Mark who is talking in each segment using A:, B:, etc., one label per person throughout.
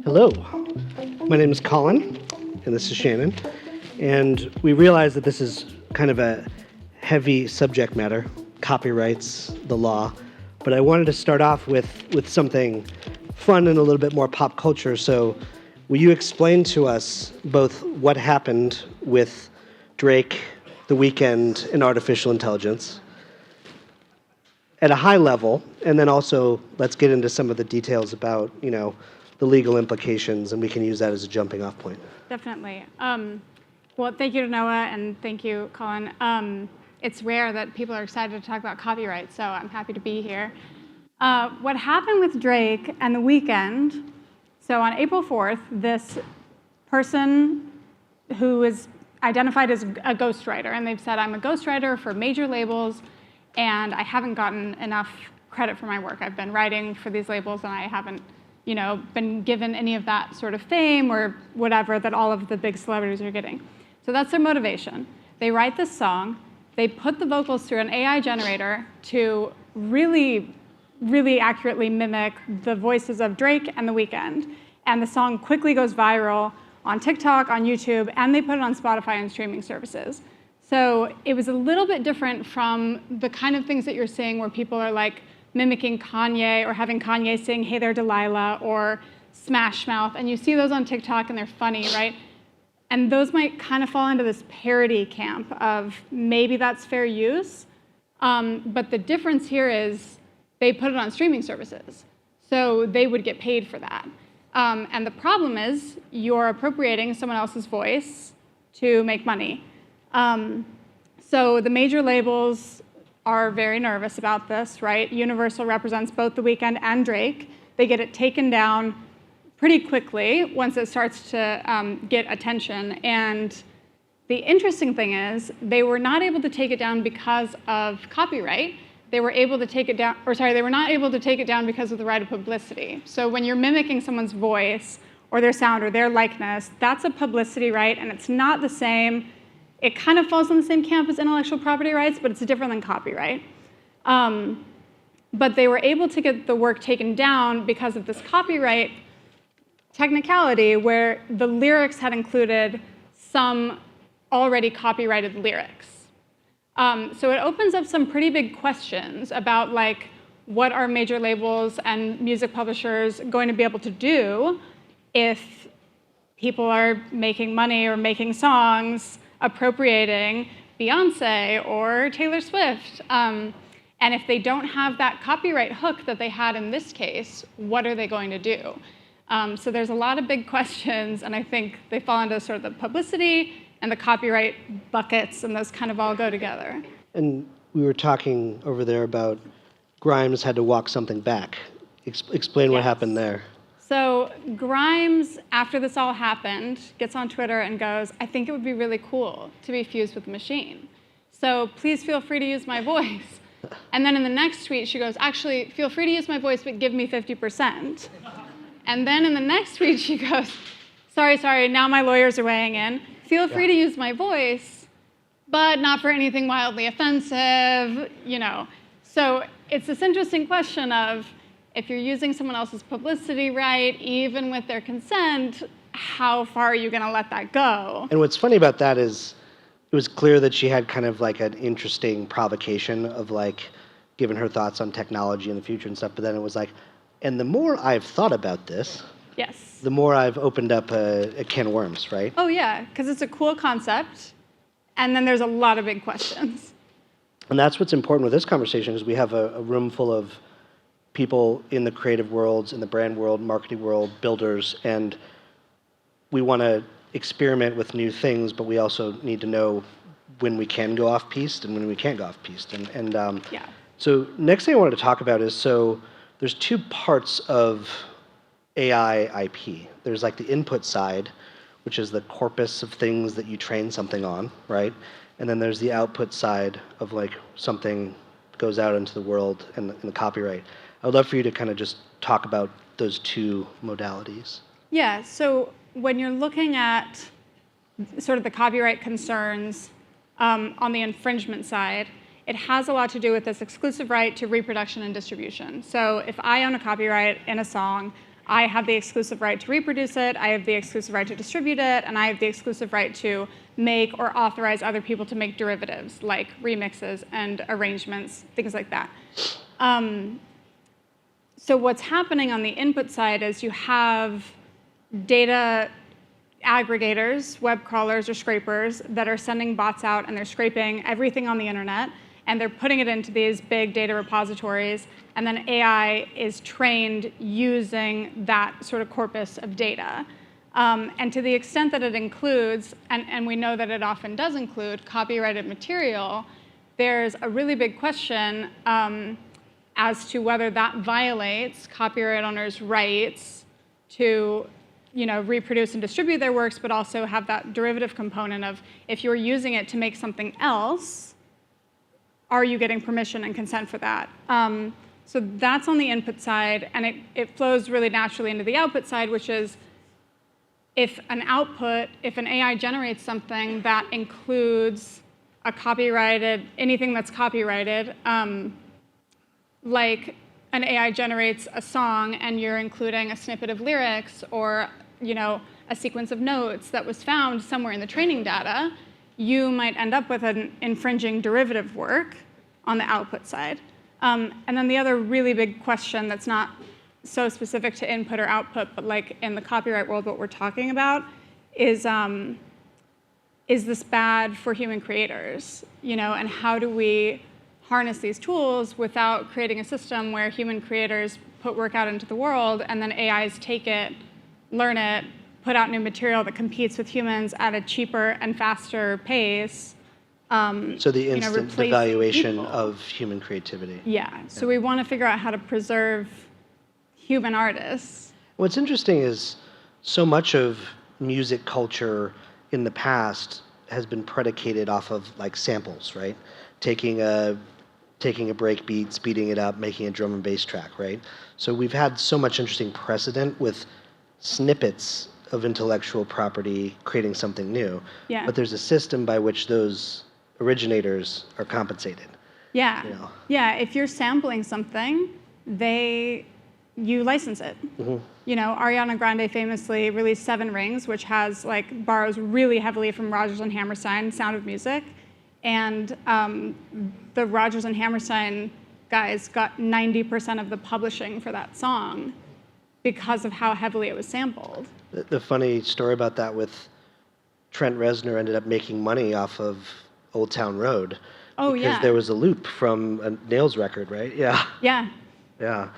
A: Hello, my name is Colin, and this is Shannon. And we realize that this is kind of a heavy subject matter, copyrights, the law. But I wanted to start off with something fun and a little bit more pop culture. So will you explain to us both what happened with Drake, The Weeknd, and artificial intelligence at a high level, and then also let's get into some of the details about, the legal implications, and we can use that as a jumping off point.
B: Definitely. Well, thank you to Noah, and thank you, Colin. It's rare that people are excited to talk about copyright, so I'm happy to be here. What happened with Drake and The Weeknd, so on April 4th, this person who is identified as a ghostwriter, and they've said, I'm a ghostwriter for major labels, and I haven't gotten enough credit for my work. I've been writing for these labels, and I haven't been given any of that sort of fame or whatever that all of the big celebrities are getting. So that's their motivation. They write this song, they put the vocals through an AI generator to really, really accurately mimic the voices of Drake and The Weeknd. And the song quickly goes viral on TikTok, on YouTube, and they put it on Spotify and streaming services. So it was a little bit different from the kind of things that you're seeing where people are like mimicking Kanye or having Kanye sing Hey There Delilah or Smash Mouth. And you see those on TikTok and they're funny, right? And those might kind of fall into this parody camp of maybe that's fair use. But the difference here is they put it on streaming services. So they would get paid for that. And the problem is you're appropriating someone else's voice to make money. So the major labels are very nervous about this, right? Universal represents both The Weeknd and Drake. They get it taken down pretty quickly once it starts to get attention. And the interesting thing is they were not able to take it down because of copyright. They were able to take it down, they were not able to take it down because of the right of publicity. So when you're mimicking someone's voice or their sound or their likeness, that's a publicity right, and it's not the same. It kind of falls on the same camp as intellectual property rights, but it's different than copyright. But they were able to get the work taken down because of this copyright technicality where the lyrics had included some already copyrighted lyrics. So it opens up some pretty big questions about like, what are major labels and music publishers going to be able to do if people are making money or making songs appropriating Beyonce or Taylor Swift. And if they don't have that copyright hook that they had in this case, what are they going to do? So there's a lot of big questions, and I think they fall into sort of the publicity and the copyright buckets, and those kind of all go together.
A: And we were talking over there about Grimes had to walk something back. Explain what happened there.
B: So Grimes, after this all happened, gets on Twitter and goes, I think it would be really cool to be fused with the machine. So please feel free to use my voice. And then in the next tweet, she goes, actually, feel free to use my voice, but give me 50%. And then in the next tweet, she goes, sorry, now my lawyers are weighing in. Feel free to use my voice, but not for anything wildly offensive, So it's this interesting question of, if you're using someone else's publicity right, even with their consent, how far are you going to let that go?
A: And what's funny about that is it was clear that she had kind of like an interesting provocation of like giving her thoughts on technology in the future and stuff, but then it was like, and the more I've thought about this,
B: yes,
A: the more I've opened up a can of worms, right?
B: Oh yeah, because it's a cool concept, and then there's a lot of big questions.
A: And that's what's important with this conversation, is we have a room full of people in the creative worlds, in the brand world, marketing world, builders, and we want to experiment with new things, but we also need to know when we can go off-piste and when we can't go off-piste. So next thing I wanted to talk about is, so there's two parts of AI IP. There's like the input side, which is the corpus of things that you train something on, right? And then there's the output side of like something goes out into the world and the copyright. I would love for you to kind of just talk about those two modalities.
B: Yeah, so when you're looking at sort of the copyright concerns on the infringement side, it has a lot to do with this exclusive right to reproduction and distribution. So if I own a copyright in a song, I have the exclusive right to reproduce it, I have the exclusive right to distribute it, and I have the exclusive right to make or authorize other people to make derivatives, like remixes and arrangements, things like that. So what's happening on the input side is you have data aggregators, web crawlers or scrapers, that are sending bots out and they're scraping everything on the internet, and they're putting it into these big data repositories, and then AI is trained using that sort of corpus of data. And to the extent that it includes, and we know that it often does include, copyrighted material, there's a really big question as to whether that violates copyright owners' rights to reproduce and distribute their works, but also have that derivative component of, if you're using it to make something else, are you getting permission and consent for that? So that's on the input side, and it flows really naturally into the output side, which is if an AI generates something that includes anything that's copyrighted, like an AI generates a song and you're including a snippet of lyrics or a sequence of notes that was found somewhere in the training data, you might end up with an infringing derivative work on the output side. And then the other really big question that's not so specific to input or output, but like in the copyright world, what we're talking about is this bad for human creators? And how do we harness these tools without creating a system where human creators put work out into the world and then AIs take it, learn it, put out new material that competes with humans at a cheaper and faster pace?
A: So the instant devaluation of human creativity.
B: Yeah. So we want to figure out how to preserve human artists.
A: What's interesting is so much of music culture in the past has been predicated off of like samples, right? Taking a break beat, speeding it up, making a drum and bass track, right? So we've had so much interesting precedent with snippets of intellectual property creating something new.
B: Yeah.
A: But there's a system by which those originators are compensated.
B: Yeah. Yeah. If you're sampling something, you license it. Mm-hmm. Ariana Grande famously released 7 Rings, which borrows really heavily from Rodgers and Hammerstein, Sound of Music. And the Rodgers and Hammerstein guys got 90% of the publishing for that song because of how heavily it was sampled.
A: The funny story about that with Trent Reznor ended up making money off of Old Town Road.
B: Oh,
A: because there was a loop from a Nails record, right? Yeah.
B: Yeah.
A: Yeah.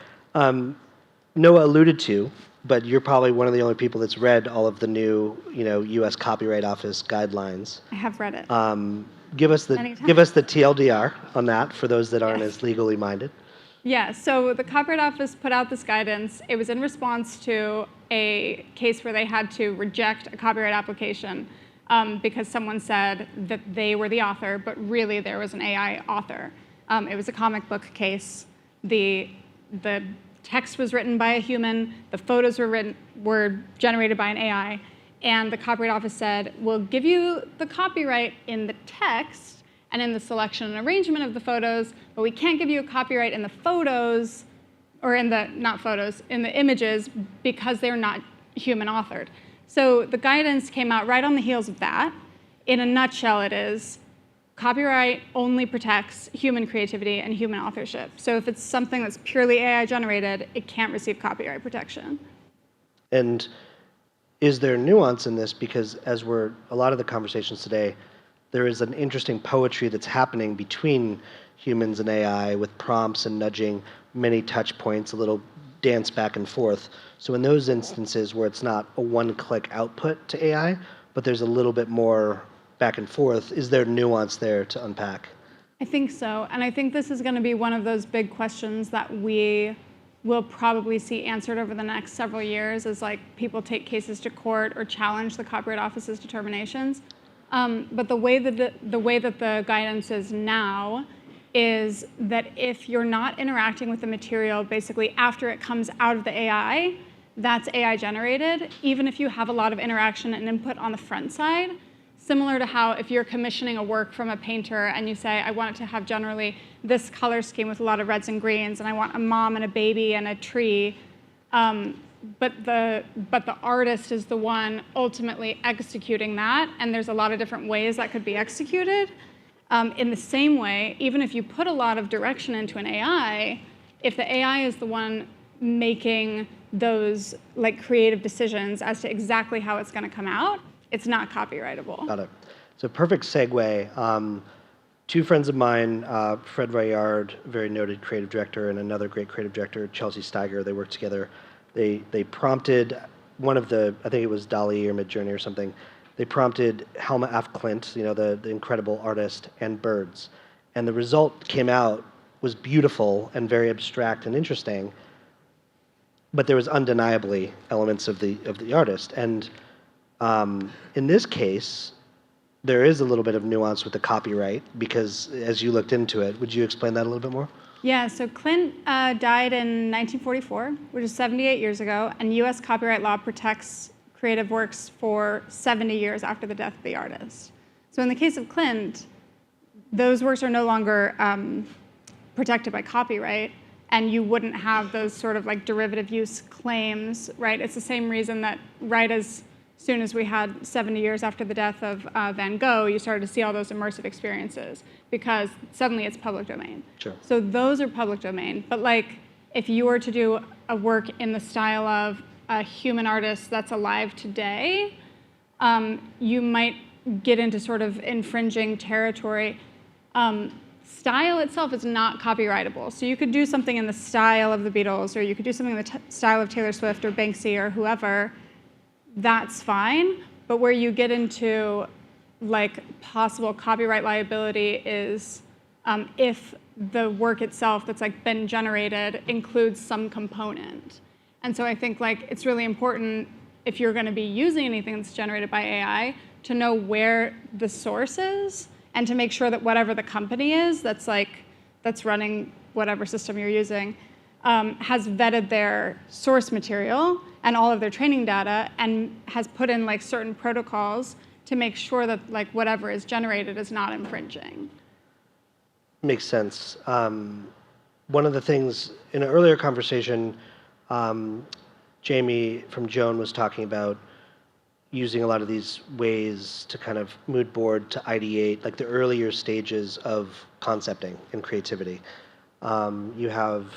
A: Noah alluded to, but you're probably one of the only people that's read all of the new, U.S. Copyright Office guidelines.
B: I have read it.
A: Give us the TLDR on that for those that aren't as legally minded.
B: Yeah, so the Copyright Office put out this guidance. It was in response to a case where they had to reject a copyright application because someone said that they were the author, but really there was an AI author. It was a comic book case. The text was written by a human. The photos were generated by an AI. And the Copyright Office said, we'll give you the copyright in the text and in the selection and arrangement of the photos, but we can't give you a copyright in the photos, or in the images, because they're not human authored. So the guidance came out right on the heels of that. In a nutshell, it is copyright only protects human creativity and human authorship. So if it's something that's purely AI generated, it can't receive copyright protection.
A: And is there nuance in this? Because a lot of the conversations today, there is an interesting poetry that's happening between humans and AI with prompts and nudging, many touch points, a little dance back and forth. So in those instances where it's not a one-click output to AI, but there's a little bit more back and forth, is there nuance there to unpack?
B: I think so. And I think this is going to be one of those big questions that we will probably see answered over the next several years as people take cases to court or challenge the Copyright Office's determinations. But the way that the guidance is now is that if you're not interacting with the material basically after it comes out of the AI, that's AI generated, even if you have a lot of interaction and input on the front side. similar to how if you're commissioning a work from a painter and you say, I want it to have generally this color scheme with a lot of reds and greens, and I want a mom and a baby and a tree, but the artist is the one ultimately executing that, and there's a lot of different ways that could be executed. In the same way, even if you put a lot of direction into an AI, if the AI is the one making those like creative decisions as to exactly how it's going to come out, it's not copyrightable.
A: Got it. So perfect segue. Two friends of mine, Fred Rayard, very noted creative director, and another great creative director, Chelsea Steiger, they worked together. They prompted one of the, I think it was DALL-E or Midjourney or something, they prompted Helma F. Klint, the incredible artist, and birds. And the result came out, was beautiful and very abstract and interesting, but there was undeniably elements of the artist. And in this case, there is a little bit of nuance with the copyright, because as you looked into it, would you explain that a little bit more?
B: Yeah, so Klint died in 1944, which is 78 years ago, and US copyright law protects creative works for 70 years after the death of the artist. So in the case of Klint, those works are no longer protected by copyright, and you wouldn't have those sort of like derivative use claims, right? It's the same reason that right as soon as we had 70 years after the death of Van Gogh, you started to see all those immersive experiences because suddenly it's public domain.
A: Sure.
B: So those are public domain. But like if you were to do a work in the style of a human artist that's alive today, you might get into sort of infringing territory. Style itself is not copyrightable. So you could do something in the style of the Beatles, or you could do something in the style of Taylor Swift or Banksy or whoever. That's fine. But where you get into like possible copyright liability is if the work itself that's like been generated includes some component. And so I think like it's really important if you're going to be using anything that's generated by AI to know where the source is, and to make sure that whatever the company is that's running whatever system you're using has vetted their source material and all of their training data, and has put in like certain protocols to make sure that like whatever is generated is not infringing.
A: Makes sense. One of the things in an earlier conversation, Jamie from Joan was talking about using a lot of these ways to kind of mood board, to ideate, like the earlier stages of concepting and creativity. You have,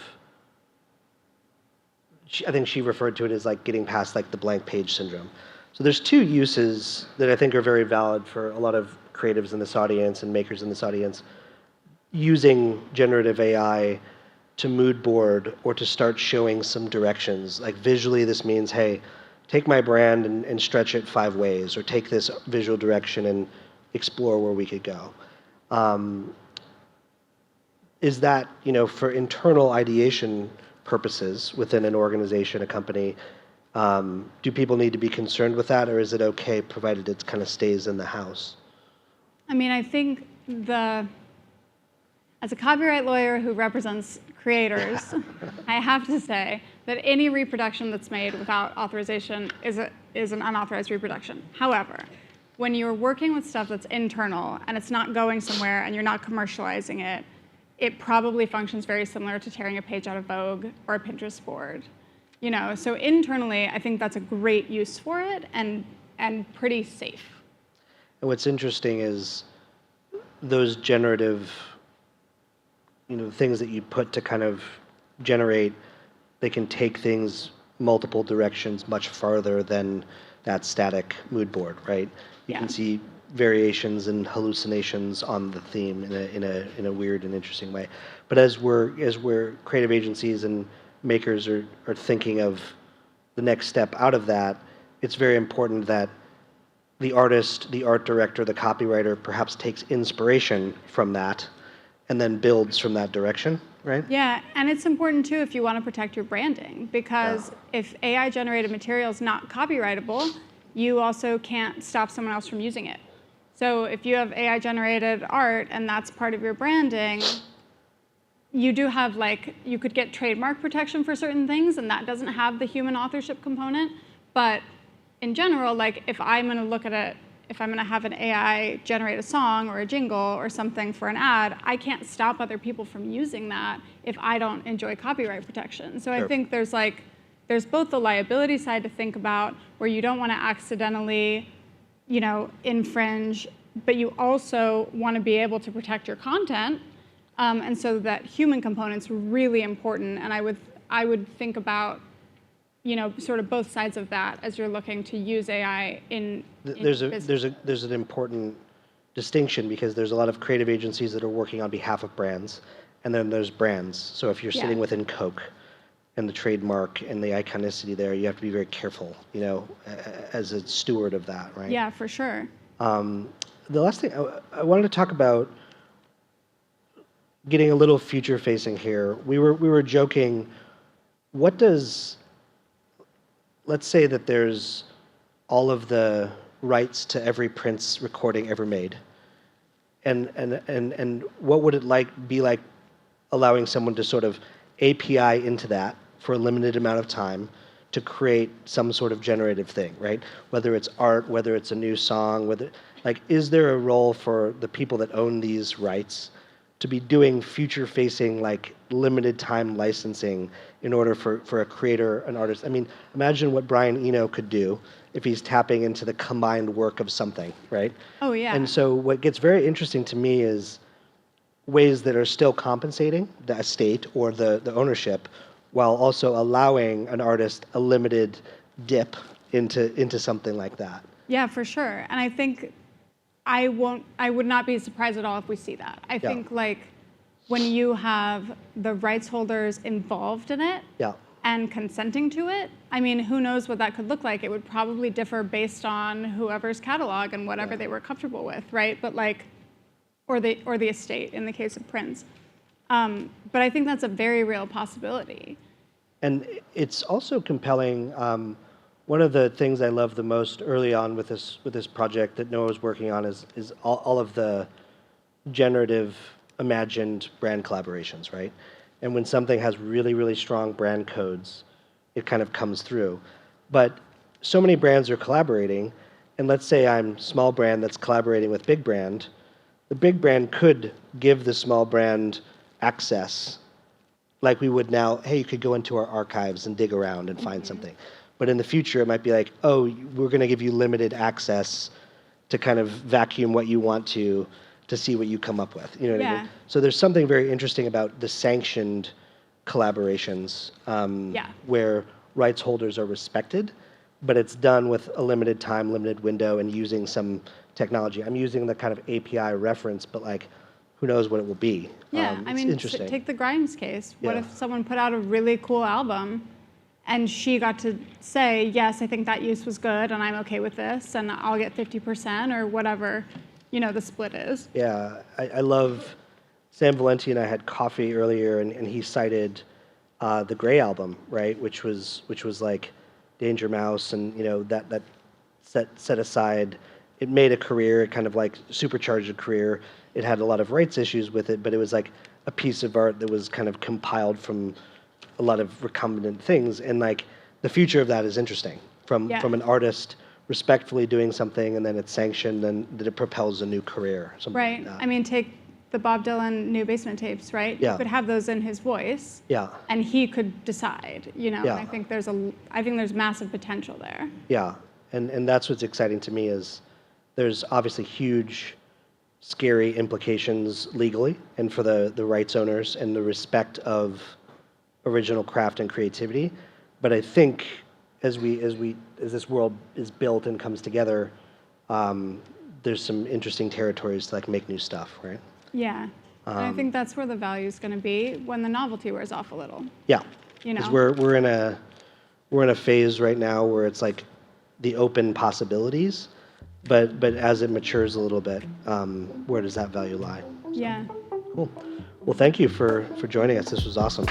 A: I think she referred to it as like getting past like the blank page syndrome. So there's two uses that I think are very valid for a lot of creatives in this audience and makers in this audience, using generative AI to mood board or to start showing some directions. Like visually, this means, hey, take my brand and stretch it 5 ways, or take this visual direction and explore where we could go. Is that, for internal ideation purposes within an organization, a company, do people need to be concerned with that, or is it okay provided it kind of stays in the house?
B: I mean, I think as a copyright lawyer who represents creators, I have to say that any reproduction that's made without authorization is an unauthorized reproduction. However, when you're working with stuff that's internal and it's not going somewhere and you're not commercializing it, it probably functions very similar to tearing a page out of Vogue or a Pinterest board. So internally, I think that's a great use for it and pretty safe.
A: And what's interesting is those generative things that you put to kind of generate, they can take things multiple directions much farther than that static mood board, right? You can see variations and hallucinations on the theme in a weird and interesting way. But as we're creative agencies and makers are thinking of the next step out of that, it's very important that the artist, the art director, the copywriter perhaps takes inspiration from that and then builds from that direction, right?
B: Yeah, and it's important too if you want to protect your branding, because if AI-generated material is not copyrightable, you also can't stop someone else from using it. So if you have AI-generated art and that's part of your branding, you do have you could get trademark protection for certain things, and that doesn't have the human authorship component. But in general, if I'm going to look at if I'm going to have an AI generate a song or a jingle or something for an ad, I can't stop other people from using that if I don't enjoy copyright protection. So I think there's both the liability side to think about, where you don't want to accidentally, infringe, but you also want to be able to protect your content. And so that human component's really important. And I would think about, sort of both sides of that as you're looking to use AI in
A: there's an important distinction, because there's a lot of creative agencies that are working on behalf of brands, and then there's brands. So if you're sitting within Coke and the trademark and the iconicity there, you have to be very careful, as a steward of that, right?
B: Yeah, for sure.
A: The last thing I wanted to talk about, getting a little future facing here. We were joking. Let's say that there's all of the rights to every Prince recording ever made, and what would it be like allowing someone to sort of API into that for a limited amount of time to create some sort of generative thing, right? Whether it's art, whether it's a new song, is there a role for the people that own these rights to be doing future-facing, limited time licensing in order for a creator, an artist? I mean, imagine what Brian Eno could do if he's tapping into the combined work of something, right?
B: Oh, yeah.
A: And so what gets very interesting to me is ways that are still compensating the estate or the ownership, while also allowing an artist a limited dip into something like that.
B: Yeah, for sure. And I think I would not be surprised at all if we see that. I think when you have the rights holders involved in it and consenting to it, I mean, who knows what that could look like? It would probably differ based on whoever's catalog and whatever they were comfortable with, right? But or the estate in the case of Prince. But I think that's a very real possibility.
A: And it's also compelling. One of the things I love the most early on with this project that Noah was working on is all of the generative imagined brand collaborations, right? And when something has really, really strong brand codes, it kind of comes through. But so many brands are collaborating, and let's say I'm small brand that's collaborating with big brand. The big brand could give the small brand access, like we would now. Hey, you could go into our archives and dig around and find something. But in the future, it might be like, oh, we're going to give you limited access to kind of vacuum what you want to see what you come up with. You know what I mean? So there's something very interesting about the sanctioned collaborations, where rights holders are respected, but it's done with a limited time, limited window, and using some technology. I'm using the kind of API reference, but who knows what it will be.
B: Yeah, I mean, take the Grimes case. What if someone put out a really cool album, and she got to say, yes, I think that use was good, and I'm okay with this, and I'll get 50% or whatever, the split is. Yeah,
A: I love, Sam Valenti and I had coffee earlier, and he cited the Grey album, right, which was like Danger Mouse, and that set aside. It made a career, it kind of supercharged a career. It had a lot of rights issues with it, but it was like a piece of art that was kind of compiled from a lot of recombinant things, and the future of that is interesting. From an artist respectfully doing something, and then it's sanctioned, and that it propels a new career.
B: Right.
A: Like that.
B: I mean, take the Bob Dylan new Basement tapes, right?
A: Yeah.
B: You could have those in his voice.
A: Yeah.
B: And he could decide.
A: Yeah.
B: And I think there's massive potential there.
A: Yeah. And that's what's exciting to me is there's obviously huge, scary implications legally and for the rights owners and the respect of original craft and creativity. But I think as this world is built and comes together, there's some interesting territories to make new stuff, right?
B: Yeah. And I think that's where the value is going to be when the novelty wears off a little.
A: Yeah. Because we're in a phase right now where it's the open possibilities, but as it matures a little bit, where does that value lie?
B: Yeah.
A: Cool. Well, thank you for joining us. This was awesome.